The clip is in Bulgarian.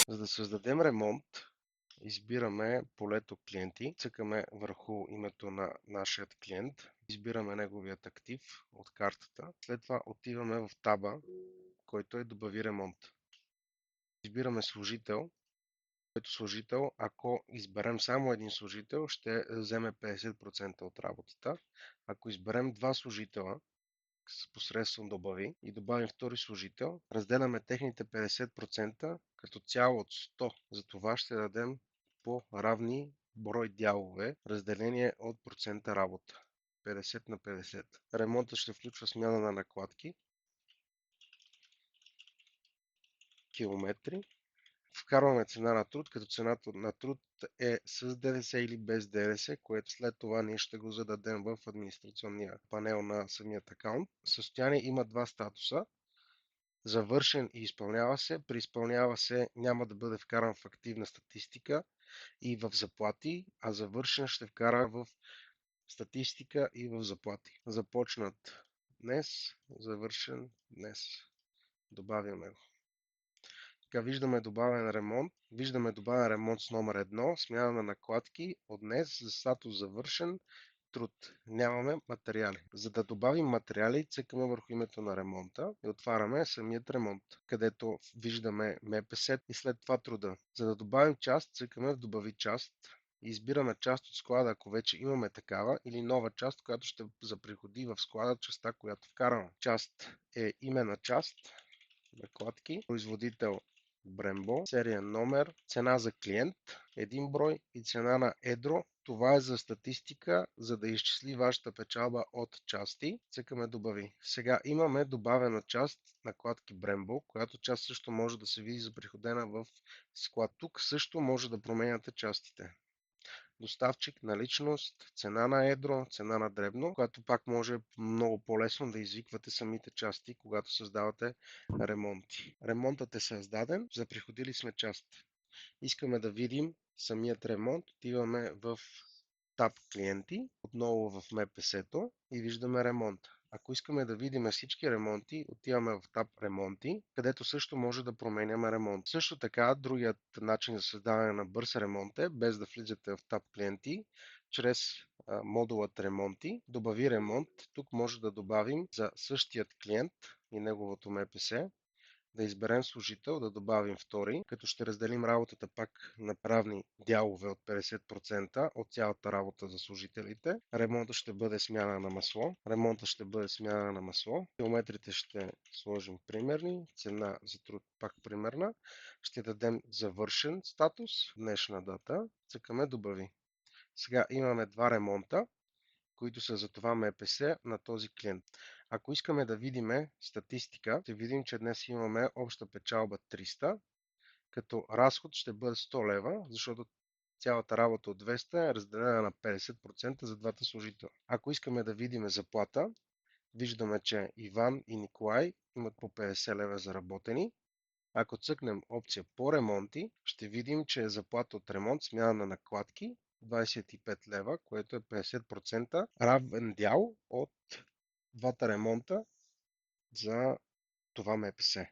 За да създадем ремонт, избираме полето клиенти, цъкаме върху името на нашия клиент, избираме неговият актив от картата, след това отиваме в таба, който е добави ремонт. Избираме служител, който служител, ако изберем само един служител, ще вземе 50% от работата. Ако изберем два служителя, с посредством добави и добавим втори служител, разделяме техните 50% като цяло от 100. За това ще дадем по равни брой дялове, разделение от процента работа. 50 на 50. Ремонтът ще включва смяна на накладки, километри. Вкарваме цена на труд, като цената на труд е с ДДС или без ДДС, което след това ние ще го зададем в администрационния панел на самият акаунт. Състояние има два статуса. Завършен и изпълнява се. При изпълнява се няма да бъде вкаран в активна статистика и в заплати, а завършен ще вкара в статистика и в заплати. Започнат днес, завършен днес. Добавяме го. Така виждаме добавен ремонт. Виждаме добавен ремонт с номер 1, смяна на накладки от днес за статус завършен, труд. Нямаме материали. За да добавим материали, цъкаме върху името на ремонта и отваряме самият ремонт, където виждаме МПС и след това труда. За да добавим част, цъкаме в добави част. Избираме част от склада, ако вече имаме такава, или нова част, която ще заприходи в склада частта, която вкараме. Част е име на част, накладки, производител Brembo, сериен номер, цена за клиент, един брой и цена на едро. Това е за статистика, за да изчисли вашата печалба от части. Цъкаме добави. Сега имаме добавена част накладки Brembo, която част също може да се види заприходена в склад. Тук също може да променяте частите. Доставчик, наличност, цена на едро, цена на дребно, която пак може много по-лесно да извиквате самите части, когато създавате ремонти. Ремонтът е създаден, заприходили сме част. Искаме да видим самият ремонт, отиваме в таб клиенти, отново в МПС-то и виждаме ремонт. Ако искаме да видим всички ремонти, отиваме в таб ремонти, където също може да променяме ремонт. Също така, другият начин за създаване на бърз ремонт е, без да влизате в таб клиенти, чрез модулът ремонти, добави ремонт. Тук може да добавим за същият клиент и неговото МПС, да изберем служител, да добавим втори, като ще разделим работата пак на равни дялове от 50% от цялата работа за служителите. Ремонтът ще бъде смяна на масло. Ремонтът ще бъде смяна на масло. Километрите ще сложим примерни. Цена за труд пак примерна. Ще дадем завършен статус. Днешна дата. Цъкаме добави. Сега имаме два ремонта, които са за това МПС на този клиент. Ако искаме да видим статистика, ще видим, че днес имаме обща печалба 300, като разход ще бъде 100 лева, защото цялата работа от 200 е разделена на 50% за двата служителя. Ако искаме да видим заплата, виждаме, че Иван и Николай имат по 50 лева заработени. Ако цъкнем опция по ремонти, ще видим, че е заплата от ремонт, смяна на накладки, 25 лева, което е 50% равен дял от двата ремонта за това МПС.